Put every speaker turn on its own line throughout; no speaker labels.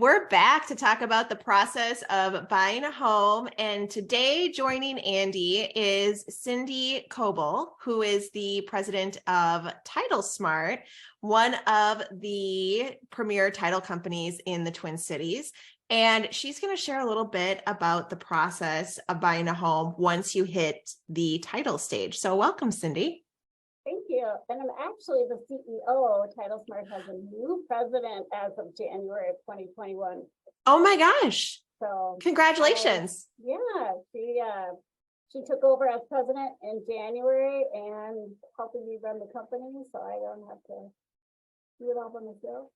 We're back to talk about the process of buying a home. And today joining Andy is Cindy Koebel, who is the president of TitleSmart, one of the premier title companies in the Twin Cities. And she's going to share a little bit about the process of buying a home once you hit the title stage. So welcome, Cindy.
Thank you. And I'm actually the CEO. TitleSmart has a new president as of January of 2021.
Oh my gosh.
So
congratulations.
She took over as president in January and helping me run the company, so I don't have to do it all by myself.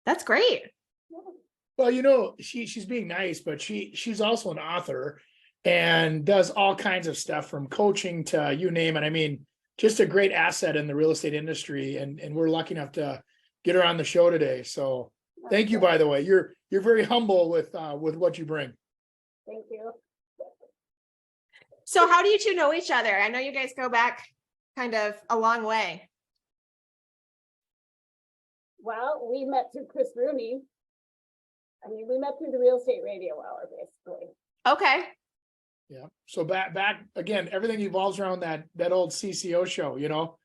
That's great.
Yeah.
Well, you know, she's being nice, but she's also an author and does all kinds of stuff from coaching to you name it. I mean, just a great asset in the real estate industry, and we're lucky enough to get her on the show today. So thank you, by the way. You're very humble with what you bring.
Thank you.
So how do you two know each other? I know you guys go back kind of a long way.
Well, we met through Chris Rooney. I mean, we met through the real estate radio hour, basically.
Okay.
Yeah. So back again, everything evolves around that old CCO show, you know.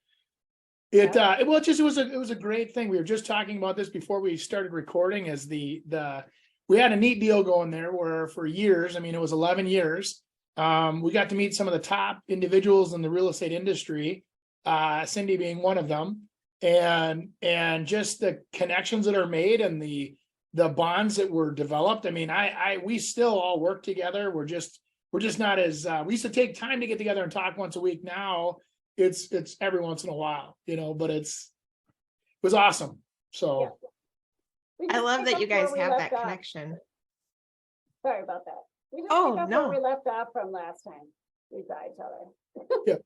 It was a great thing. We were just talking about this before we started recording, as we had a neat deal going there where for years, I mean, it was 11 years. We got to meet some of the top individuals in the real estate industry, Cindy being one of them, and just the connections that are made and the bonds that were developed. I mean, we still all work together. We're just not as we used to take time to get together and talk once a week. Now it's every once in a while, you know, but it was awesome. So
yeah.
I love that you guys have that connection.
Sorry about that. We just pick up where we left off from last time we saw each other.
Yeah.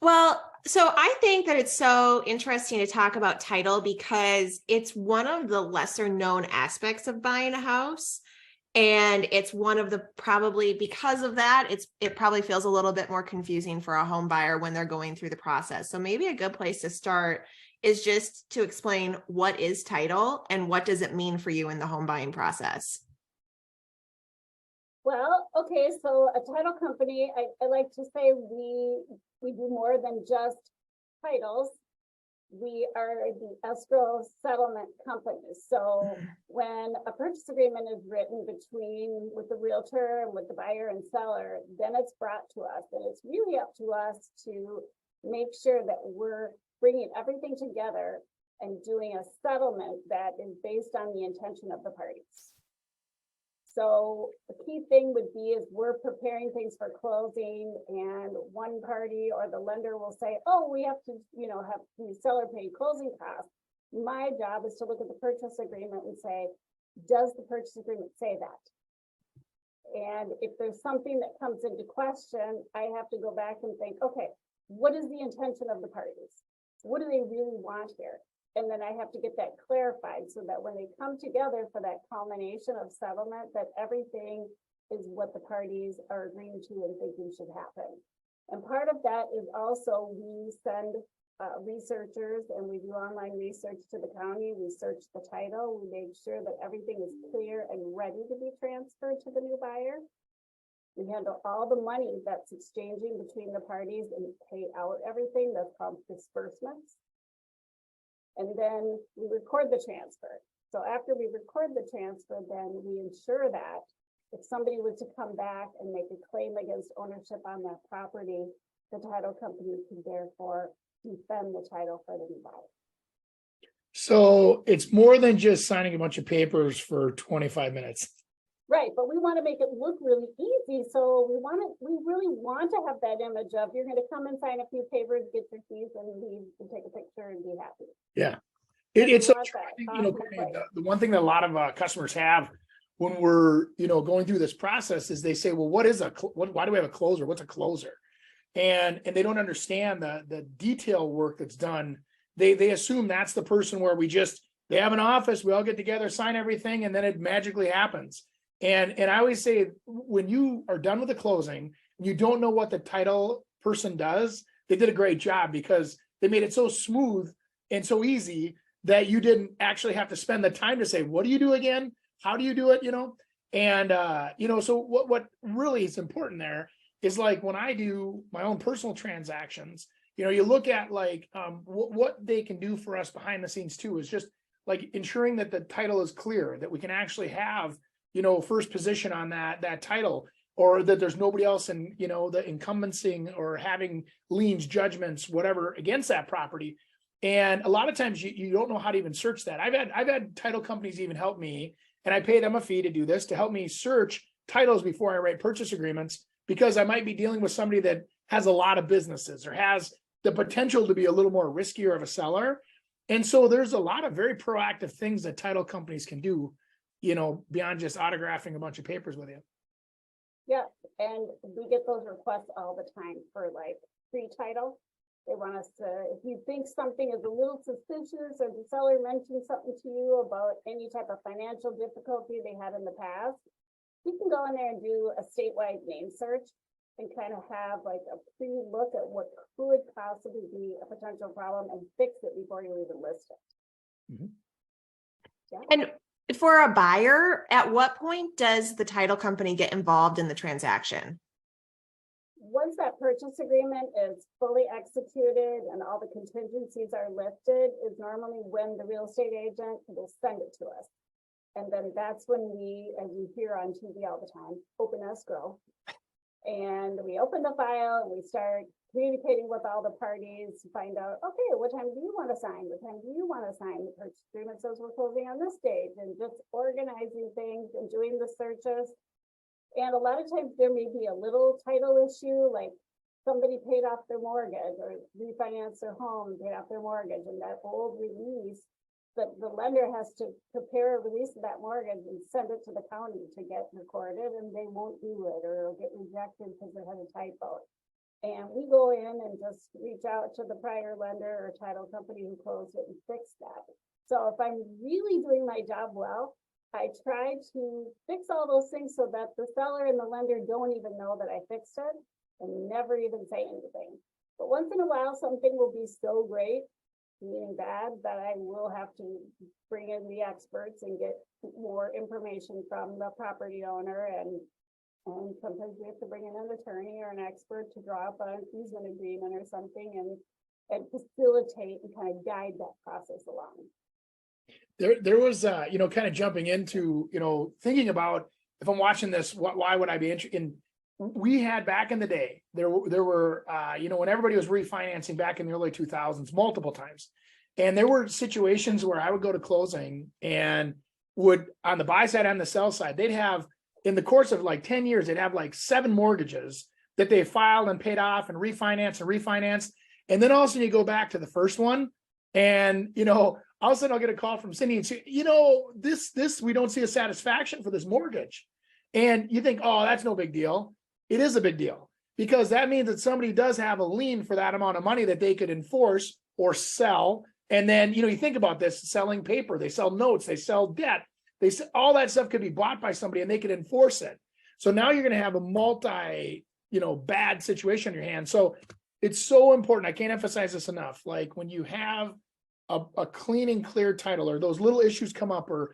Well, so I think that it's so interesting to talk about title because it's one of the lesser known aspects of buying a house. And it's one of the, probably because of that, it probably feels a little bit more confusing for a home buyer when they're going through the process. So maybe a good place to start is just to explain what is title and what does it mean for you in the home buying process?
Well, okay, so a title company, I like to say we do more than just titles. We are the escrow settlement company. So when a purchase agreement is written with the realtor and with the buyer and seller, then it's brought to us. And it's really up to us to make sure that we're bringing everything together and doing a settlement that is based on the intention of the parties. So the key thing would be is we're preparing things for closing, and one party or the lender will say, oh, we have to, have the seller pay closing costs. My job is to look at the purchase agreement and say, does the purchase agreement say that? And if there's something that comes into question, I have to go back and think, okay, what is the intention of the parties? What do they really want here? And then I have to get that clarified so that when they come together for that culmination of settlement, that everything is what the parties are agreeing to and thinking should happen. And part of that is also we send researchers and we do online research to the county. We search the title. We make sure that everything is clear and ready to be transferred to the new buyer. We handle all the money that's exchanging between the parties and pay out everything. That's called disbursements. And then we record the transfer. So after we record the transfer, then we ensure that if somebody was to come back and make a claim against ownership on that property, the title company can therefore defend the title for the new buyer.
So it's more than just signing a bunch of papers for 25 minutes.
Right, but we want to make it look really easy. So we really want to have that image of you're going to come and sign a few papers, get your keys, and leave and take a picture and be happy.
Yeah, it's the one thing that a lot of customers have when we're going through this process is they say, well, why do we have a closer? What's a closer? And they don't understand the detail work that's done. They assume that's the person where they have an office, we all get together, sign everything, and then it magically happens. And I always say, when you are done with the closing, and you don't know what the title person does, they did a great job because they made it so smooth and so easy that you didn't actually have to spend the time to say, what do you do again? how do you do it, and so what really is important there is like when I do my own personal transactions, you look at like what they can do for us behind the scenes too, is just like ensuring that the title is clear, that we can actually have first position on that title, or that there's nobody else in the incumbency or having liens, judgments, whatever against that property. And a lot of times you don't know how to even search that. I've had title companies even help me, and I pay them a fee to do this, to help me search titles before I write purchase agreements, because I might be dealing with somebody that has a lot of businesses or has the potential to be a little more riskier of a seller. And so there's a lot of very proactive things that title companies can do, beyond just autographing a bunch of papers with you.
Yeah, and we get those requests all the time for like free title. They want us to, if you think something is a little suspicious or the seller mentioned something to you about any type of financial difficulty they had in the past, you can go in there and do a statewide name search and kind of have like a pre-look at what could possibly be a potential problem and fix it before you even list it.
Mhm.
Yeah.
And for a buyer, at what point does the title company get involved in the transaction?
Once that purchase agreement is fully executed and all the contingencies are lifted, is normally when the real estate agent will send it to us. And then that's when we, as you hear on TV all the time, open escrow. And we open the file and we start communicating with all the parties to find out, okay, what time do you want to sign? What time do you want to sign? The purchase agreement says we're closing on this date, and just organizing things and doing the searches. And a lot of times there may be a little title issue, like somebody paid off their mortgage or refinanced their home, paid off their mortgage, and that old release, that the lender has to prepare a release of that mortgage and send it to the county to get recorded, and they won't do it, or it'll get rejected because they had a typo. And we go in and just reach out to the prior lender or title company who closed it and fix that. So if I'm really doing my job well, I try to fix all those things so that the seller and the lender don't even know that I fixed it and never even say anything. But once in a while, something will be so great, meaning bad, that I will have to bring in the experts and get more information from the property owner. And sometimes we have to bring in an attorney or an expert to draw up an easement agreement or something and facilitate and kind of guide that process along.
There was, kind of jumping into, thinking about if I'm watching this, why would I be interested in? We had back in the day, there were, when everybody was refinancing back in the early 2000s, multiple times. And there were situations where I would go to closing and would, on the buy side and the sell side, they'd have, in the course of like 10 years, they'd have like 7 mortgages that they filed and paid off and refinanced. And then all of a sudden you go back to the first one and, all of a sudden I'll get a call from Cindy and say, this, we don't see a satisfaction for this mortgage. And you think, oh, that's no big deal. It is a big deal, because that means that somebody does have a lien for that amount of money that they could enforce or sell. And then, you think about this, selling paper, they sell notes, they sell debt, all that stuff could be bought by somebody and they could enforce it. So now you're going to have a multi, bad situation on your hands. So it's so important. I can't emphasize this enough. Like when you have a clean and clear title, or those little issues come up, or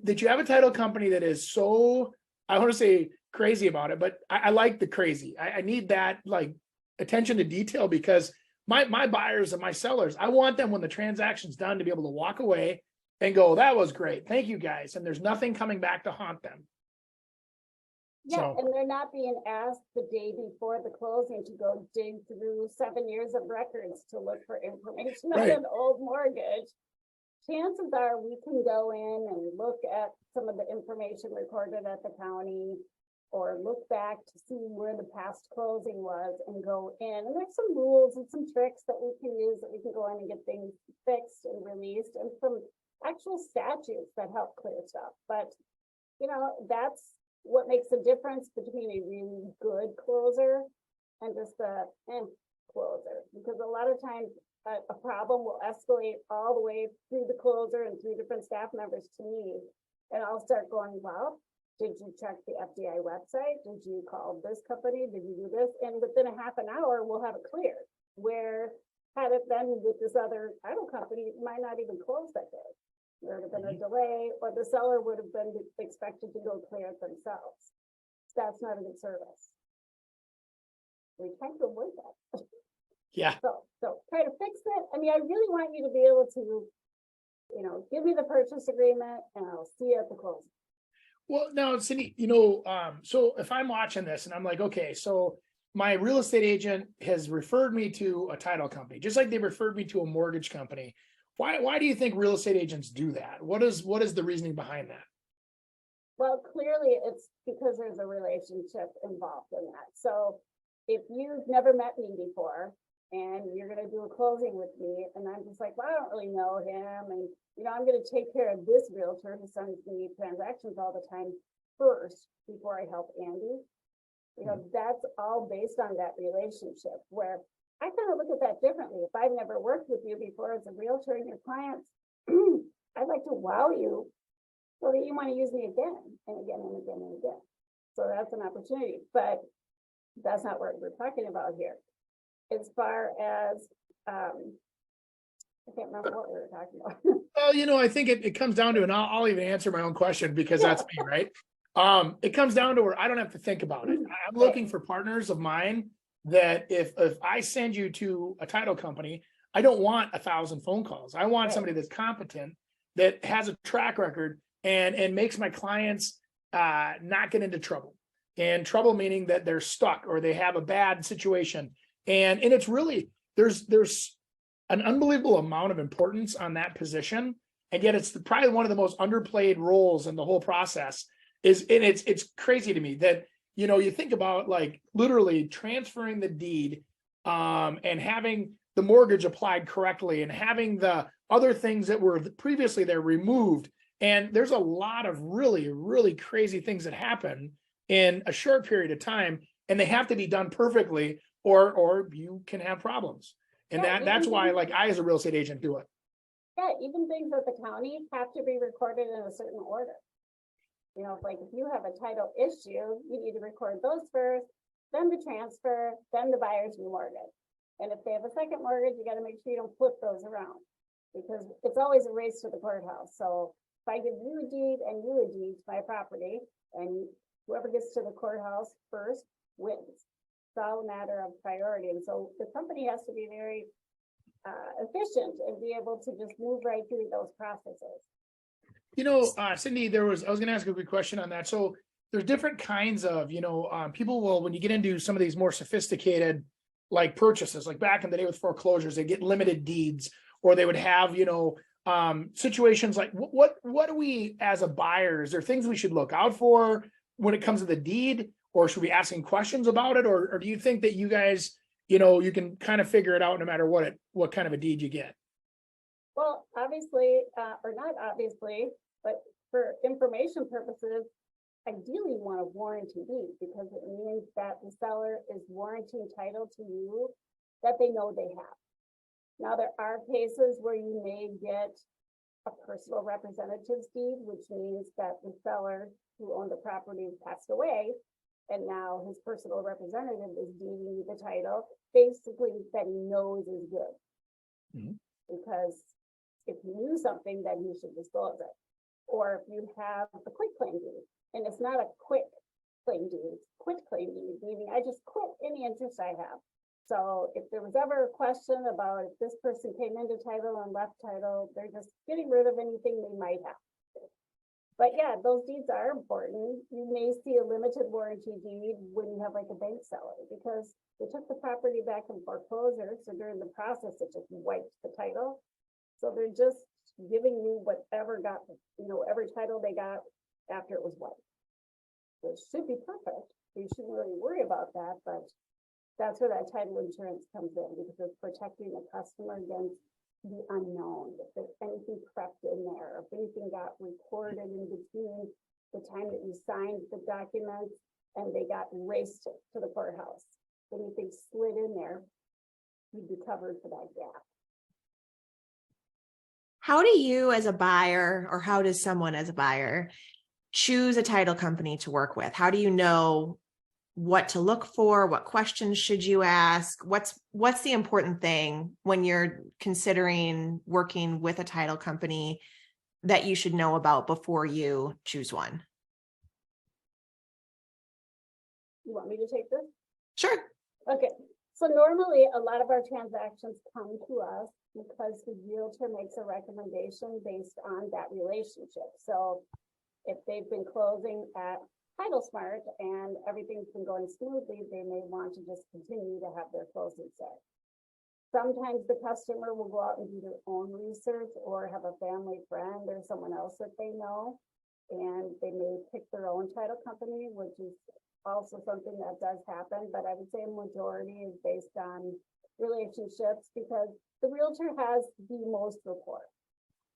that you have a title company that is so, I want to say crazy about it, but I like the crazy. I need that like attention to detail, because my buyers and my sellers, I want them, when the transaction's done, to be able to walk away and go, that was great, thank you guys. And there's nothing coming back to haunt them.
Yeah, and they're not being asked the day before the closing to go dig through 7 years of records to look for information on an old mortgage. Chances are we can go in and look at some of the information recorded at the county, or look back to see where the past closing was and go in. And there's some rules and some tricks that we can use, that we can go in and get things fixed and released, and some actual statutes that help clear stuff. But, that's what makes the difference between a really good closer and just a closer. Because a lot of times a problem will escalate all the way through the closer and through different staff members to me. And I'll start going, well, did you check the FDI website? Did you call this company? Did you do this? And within a half an hour, we'll have it cleared. Where had it been with this other title company, it might not even close that day. There would have been a delay, or the seller would have been expected to go clear it themselves. That's not a good service. We try to avoid that.
Yeah.
So try to fix it. I mean, I really want you to be able to, give me the purchase agreement and I'll see you at the closing.
Well, now, Cindy, so if I'm watching this and I'm like, okay, so my real estate agent has referred me to a title company, just like they referred me to a mortgage company. Why do you think real estate agents do that? What is the reasoning behind that?
Well, clearly it's because there's a relationship involved in that. So if you've never met me before and you're going to do a closing with me, and I'm just like, well, I don't really know him. And, I'm going to take care of this realtor who sends me transactions all the time first before I help Andy. That's all based on that relationship, where I kind of look at that differently. If I've never worked with you before as a realtor and your clients, I'd like to wow you so that you want to use me again and again and again and again. So that's an opportunity, but that's not what we're talking about here. As far as, I can't remember what we were talking about.
Well, I think it comes down to, and I'll even answer my own question because that's me, right? It comes down to where I don't have to think about it. I'm looking for partners of mine that if I send you to a title company, I don't want 1,000 phone calls. I want somebody that's competent, that has a track record and makes my clients not get into trouble. And trouble meaning that they're stuck or they have a bad situation. And it's really, there's an unbelievable amount of importance on that position. And yet it's probably one of the most underplayed roles in the whole process it's crazy to me that, you think about like literally transferring the deed and having the mortgage applied correctly and having the other things that were previously there removed. And there's a lot of really, really crazy things that happen in a short period of time, and they have to be done perfectly or you can have problems. And that's why, like, I as a real estate agent do it.
Yeah, even things at the county have to be recorded in a certain order. Like if you have a title issue, you need to record those first, then the transfer, then the buyer's remortgage. And if they have a second mortgage, you got to make sure you don't flip those around, because it's always a race to the courthouse. So if I give you a deed and you a deed to my property, and whoever gets to the courthouse first wins. It's all a matter of priority. And so the company has to be very efficient and be able to just move right through those processes.
Cindy, I was going to ask a quick question on that. So there's different kinds of, people will, when you get into some of these more sophisticated like purchases, like back in the day with foreclosures, they get limited deeds, or they would have, situations like what do we as a buyer, is there things we should look out for when it comes to the deed, or should we be asking questions about it? Or do you think that you guys, you can kind of figure it out no matter what kind of a deed you get?
Well, obviously, or not obviously, but for information purposes, ideally you want a warranty deed, because it means that the seller is warranting title to you that they know they have. Now, there are cases where you may get a personal representative's deed, which means that the seller who owned the property passed away, and now his personal representative is deeding you the title, basically that he knows is good.
Mhm.
Because if you knew something, then you should disclose it. Or if you have a quit claim deed, and it's not a quick claim deed, it's quit claim deed, meaning I just quit any interest I have. So if there was ever a question about if this person came into title and left title, they're just getting rid of anything they might have. But yeah, those deeds are important. You may see a limited warranty deed when you have like a bank seller, because they took the property back in foreclosure. So during the process, it just wiped the title. So they're just giving you whatever got, every title they got after it was wiped. It should be perfect. You shouldn't really worry about that, but that's where that title insurance comes in, because it's protecting the customer against the unknown. If there's anything crept in there, if anything got recorded in between the time that you signed the documents and they got raced to the courthouse, if anything slid in there, you'd be covered for that gap.
How do you as a buyer, or how does someone as a buyer choose a title company to work with? How do you know what to look for? What questions should you ask? What's the important thing when you're considering working with a title company? that you should know about before you choose one?
You want me to take this?
Sure.
Okay, so normally a lot of our transactions come to us because the realtor makes a recommendation based on that relationship. So if they've been closing at TitleSmart and everything's been going smoothly, they may want to just continue to have their closing set. Sometimes the customer will go out and do their own research or have a family friend or someone else that they know, and they may pick their own title company, which is also something that does happen, but I would say a majority is based on relationships because the realtor has the most rapport.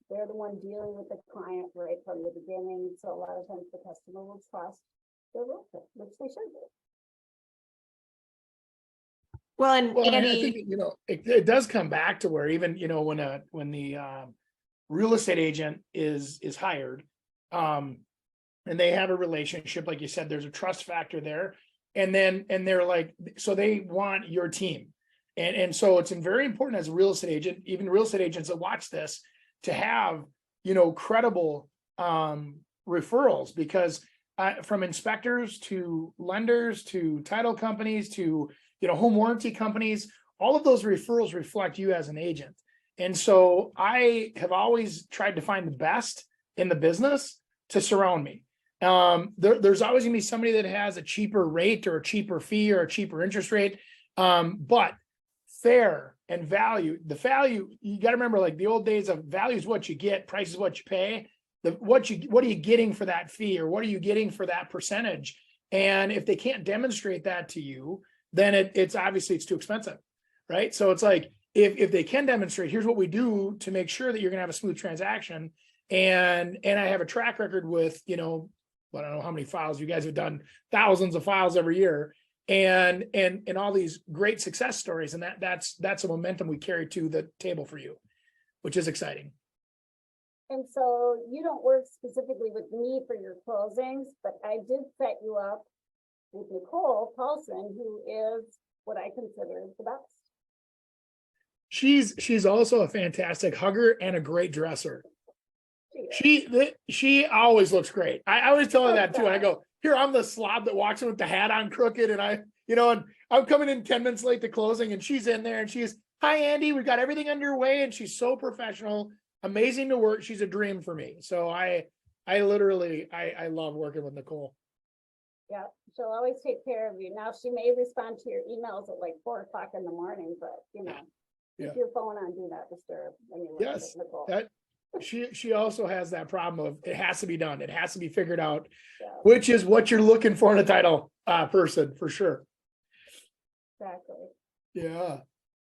They're the one dealing with the client right from the beginning, so a lot of times the customer will trust their realtor, which they should do.
Well, and
Well, I
Andy,
think, it does come back to where even, when the real estate agent is hired, and they have a relationship, like you said, there's a trust factor there. And they're like, so they want your team. And so it's very important as a real estate agent, even real estate agents that watch this, to have, credible referrals, because from inspectors to lenders to title companies to, home warranty companies, all of those referrals reflect you as an agent. And so I have always tried to find the best in the business to surround me. There's always gonna be somebody that has a cheaper rate or a cheaper fee or a cheaper interest rate. But fair and value, the value, you got to remember, like the old days of value is what you get, price is what you pay. What are you getting for that fee, or what are you getting for that percentage? And if they can't demonstrate that to you, then it's obviously it's too expensive, right? So it's like, if they can demonstrate, here's what we do to make sure that you're gonna have a smooth transaction. And I have a track record with, I don't know how many files you guys have done, thousands of files every year, and all these great success stories. And that's a momentum we carry to the table for you, which is exciting.
And so you don't work specifically with me for your closings, but I did set you up with Nicole Paulson, who is what I consider the best.
She's also a fantastic hugger and a great dresser. She always looks great. I always tell her that too. And I go, here, I'm the slob that walks in with the hat on crooked, and and I'm coming in 10 minutes late to closing, and she's in there and she's, hi, Andy, we've got everything underway. And she's so professional, amazing to work. She's a dream for me. So I literally love working with Nicole.
Yeah, she'll always take care of you. Now, she may respond to your emails at like 4 o'clock in the morning, but keep your phone on do not disturb.
Yes, that she also has that problem of it has to be done. It has to be figured out, which is what you're looking for in a title person for sure.
Exactly.
Yeah.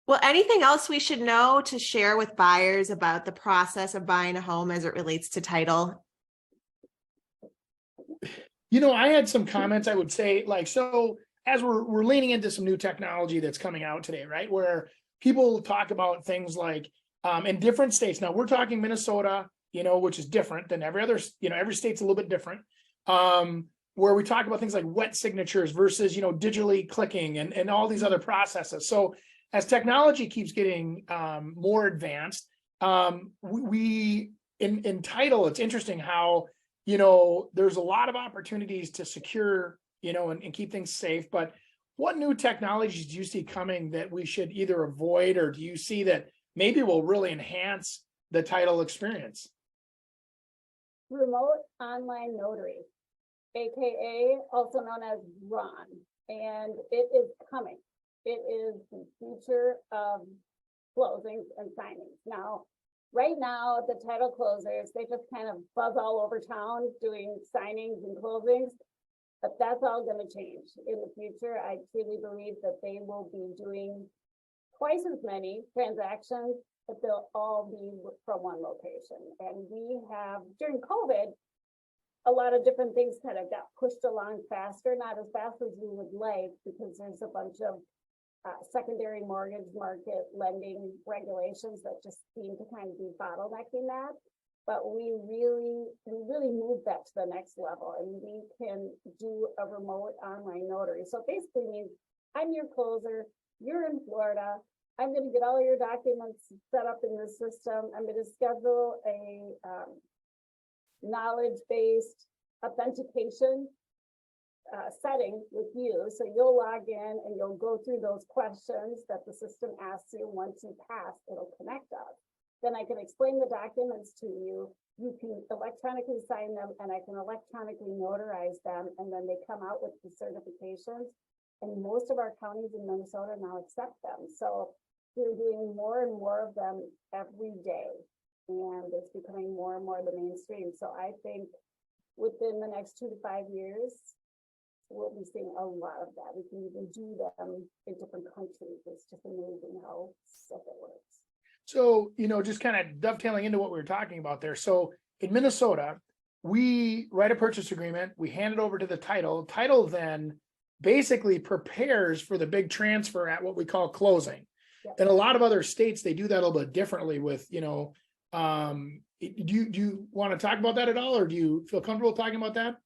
Well, anything else we should know to share with buyers about the process of buying a home as it relates to title?
I had some comments. I would say, like, so as we're leaning into some new technology that's coming out today, right? Where people talk about things like in different states. Now we're talking Minnesota, which is different than every other, every state's a little bit different. Where we talk about things like wet signatures versus, digitally clicking and all these other processes. So as technology keeps getting more advanced, we in title, it's interesting how, there's a lot of opportunities to secure, and keep things safe. But what new technologies do you see coming that we should either avoid, or do you see that maybe will really enhance the title experience?
Remote online notary, AKA also known as RON, and it is coming. It is the future of closings and signings. Now, right now, the title closers, they just kind of buzz all over town doing signings and closings, but that's all going to change in the future. I truly believe that they will be doing twice as many transactions, but they'll all be from one location. And we have, during COVID, a lot of different things kind of got pushed along faster, not as fast as we would like, because there's a bunch of secondary mortgage market lending regulations that just seem to kind of be bottlenecking that. But we really moved that to the next level, and we can do a remote online notary. So it basically means I'm your closer, you're in Florida, I'm going to get all your documents set up in the system, I'm going to schedule a knowledge-based authentication setting with you. So you'll log in and you'll go through those questions that the system asks you. Once you pass, it'll connect us. Then I can explain the documents to you. You can electronically sign them and I can electronically notarize them. And then they come out with the certifications. And most of our counties in Minnesota now accept them. So we're doing more and more of them every day. And it's becoming more and more the mainstream. So I think within the next 2 to 5 years, we'll be seeing a lot of that. We can even do them in different countries. It's just amazing how stuff it works.
So, just kind of dovetailing into what we were talking about there. So in Minnesota, we write a purchase agreement, we hand it over to the title. Title then basically prepares for the big transfer at what we call closing.
Yep.
In a lot of other states, they do that a little bit differently with, do you want to talk about that at all? Or do you feel comfortable talking about that?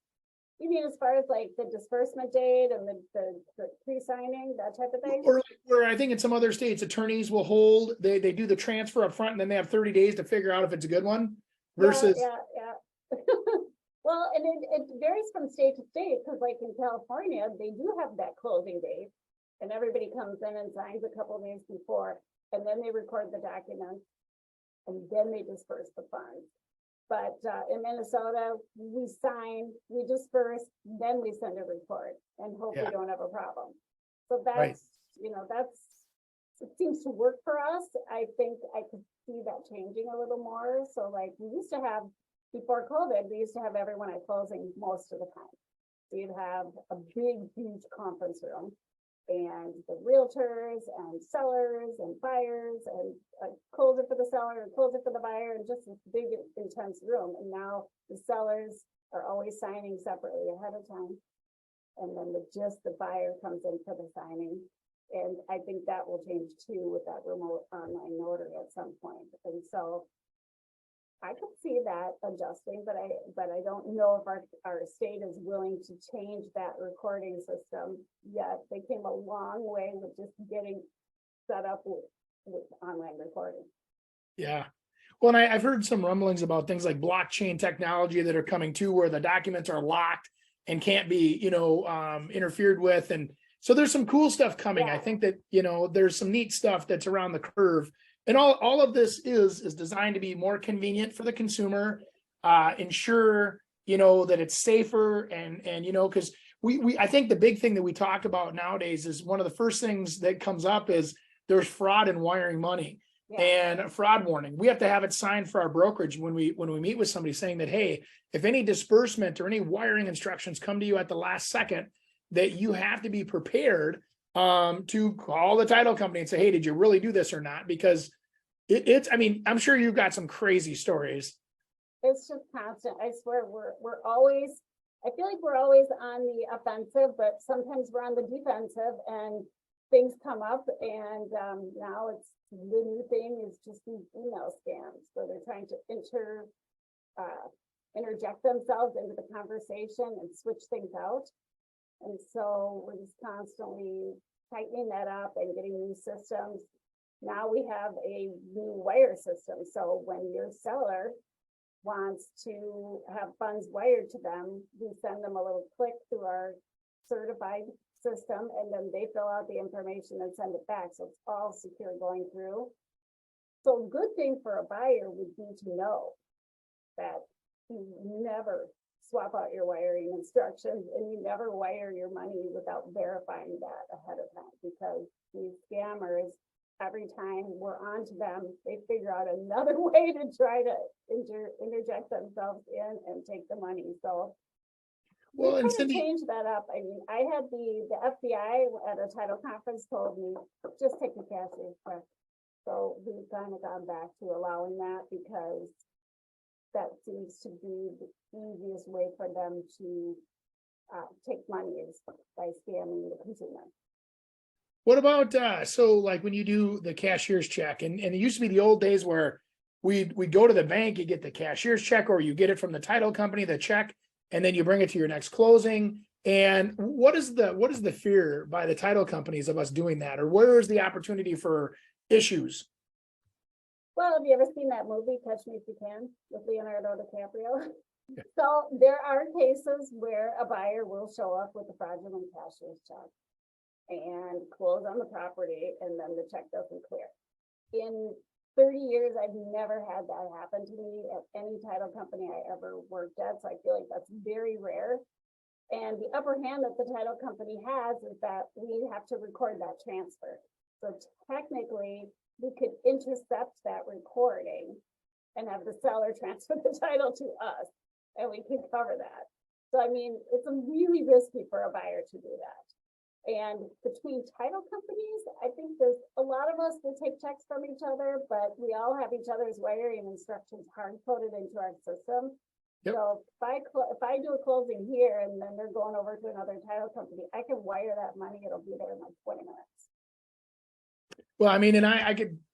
You mean as far as like the disbursement date and the pre-signing, that type of thing?
Or like where I think in some other states, attorneys will hold, they do the transfer up front and then they have 30 days to figure out if it's a good one versus.
Yeah. Well, and it varies from state to state, because like in California, they do have that closing date. And everybody comes in and signs a couple of days before, and then they record the documents, and then they disperse the funds. But in Minnesota, we sign, we disperse, then we send a report and hope we don't have a problem. So that's,
Right.
It seems to work for us. I think I could see that changing a little more. So like we used to have, before COVID, we used to have everyone at closing most of the time. So you'd have a big, huge conference room and the realtors and sellers and buyers and a closer for the seller and closer for the buyer, and just this big intense room. And now the sellers are always signing separately ahead of time. And then the buyer comes in for the signing. And I think that will change too with that remote online notary at some point. And so I could see that adjusting, but I don't know if our state is willing to change that recording system yet. They came a long way with just getting set up with online recording.
Yeah. Well, and I've heard some rumblings about things like blockchain technology that are coming too, where the documents are locked and can't be, interfered with. And so there's some cool stuff coming.
Yeah.
I think that, there's some neat stuff that's around the curve. And all of this is designed to be more convenient for the consumer, ensure, that it's safer and because I think the big thing that we talk about nowadays is one of the first things that comes up is there's fraud in wiring money.
Yeah.
And a fraud warning. We have to have it signed for our brokerage when we meet with somebody, saying that, hey, if any disbursement or any wiring instructions come to you at the last second, that you have to be prepared to call the title company and say, hey, did you really do this or not? Because I'm sure you've got some crazy stories.
It's just constant. I swear we're always, I feel like we're always on the offensive, but sometimes we're on the defensive and things come up. And now it's the new thing is just these email scams where they're trying to interject themselves into the conversation and switch things out. And so we're just constantly tightening that up and getting new systems. Now we have a new wire system. So when your seller wants to have funds wired to them, we send them a little click through our certified system, and then they fill out the information and send it back. So it's all secure going through. So a good thing for a buyer would be to know that you never swap out your wiring instructions and you never wire your money without verifying that ahead of time, because these scammers, every time we're on to them, they figure out another way to try to interject themselves in and take the money. So
Well, and
to change that up. I mean, I had the FBI at a title conference told me, just take the cashier's check. So we've kind of gone back to allowing that, because that seems to be the easiest way for them to take money, is by scamming the consumer.
What about so like when you do the cashier's check, and it used to be the old days where we'd go to the bank, you get the cashier's check, or you get it from the title company, the check, and then you bring it to your next closing. And what is the fear by the title companies of us doing that? Or where is the opportunity for issues?
Well, have you ever seen that movie, Catch Me If You Can, with Leonardo DiCaprio? So there are cases where a buyer will show up with a fraudulent cashier's check and close on the property, and then the check doesn't clear. In 30 years, I've never had that happen to me at any title company I ever worked at, so I feel like that's very rare. And the upper hand that the title company has is that we have to record that transfer. So technically, we could intercept that recording and have the seller transfer the title to us, and we could cover that. So, I mean, it's really risky for a buyer to do that. And between title companies, I think there's a lot of us that take checks from each other, but we all have each other's wiring instructions hard coded into our system.
Yep.
So if I do a closing here and then they're going over to another title company, I can wire that money. It'll be there in like 20 minutes.
Well, I mean, and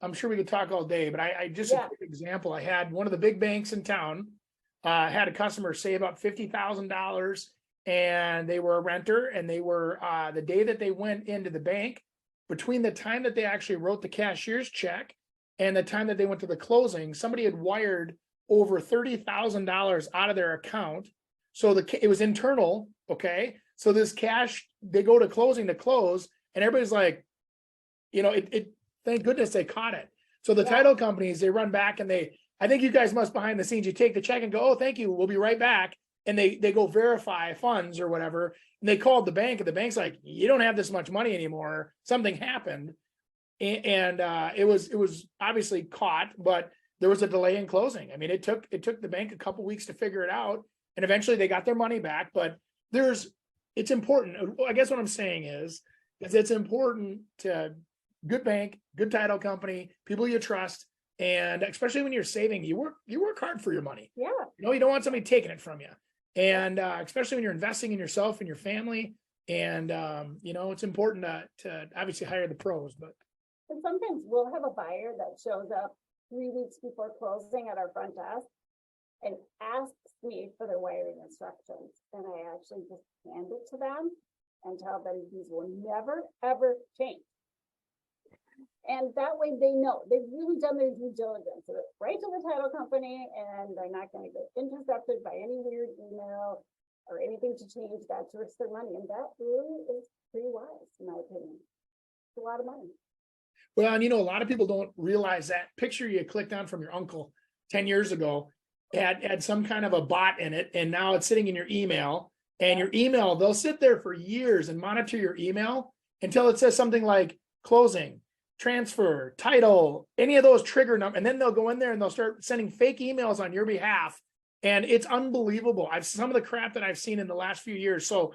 I'm sure we could talk all day, but I just,
Yeah.
a quick example, I had one of the big banks in town, had a customer save up $50,000, and they were a renter, and they were, the day that they went into the bank, between the time that they actually wrote the cashier's check and the time that they went to the closing, somebody had wired over $30,000 out of their account. So it was internal. Okay. So this cash, they go to closing to close, and everybody's like, you know, thank goodness they caught it. So the title companies, they run back and I think you guys must behind the scenes, you take the check and go, oh, thank you, we'll be right back. And they go verify funds or whatever. And they called the bank, and the bank's like, you don't have this much money anymore. Something happened. And it was obviously caught, but there was a delay in closing. I mean, it took the bank a couple weeks to figure it out. And eventually they got their money back. But it's important. I guess what I'm saying is it's important to good bank, good title company, people you trust. And especially when you're saving, you work hard for your money.
Yeah.
You know, you don't want somebody taking it from you. And especially when you're investing in yourself and your family. And you know, it's important to obviously hire the pros. But
And sometimes we'll have a buyer that shows up 3 weeks before closing at our front desk and asks me for their wiring instructions. And I actually just hand it to them and tell them these will never, ever change. And that way they know they've really done their due diligence. So it's right to the title company, and they're not going to get intercepted by any weird email or anything to change that to risk their money. And that really is pretty wise, in my opinion. It's a lot of money.
well, and you know, a lot of people don't realize that picture you clicked on from your uncle 10 years ago had some kind of a bot in it, and now it's sitting in your email. And your email, they'll sit there for years and monitor your email until it says something like closing, transfer, title, any of those trigger numbers, and then they'll go in there and they'll start sending fake emails on your behalf. And it's unbelievable. Some of the crap that I've seen in the last few years. So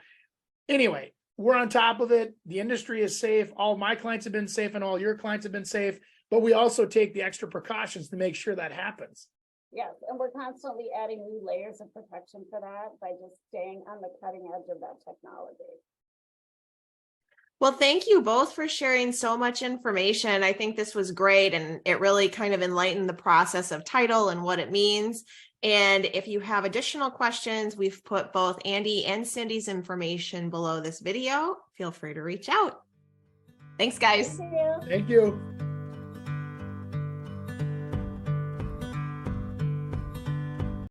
anyway, we're on top of it. The industry is safe. All of my clients have been safe, and all your clients have been safe, but we also take the extra precautions to make sure that happens.
Yes, and we're constantly adding new layers of protection for that by just staying on the cutting edge of that technology.
Well, thank you both for sharing so much information. I think this was great, and it really kind of enlightened the process of title and what it means. And if you have additional questions, we've put both Andy and Cindy's information below this video. Feel free to reach out. Thanks, guys.
Thank you.
Thank you.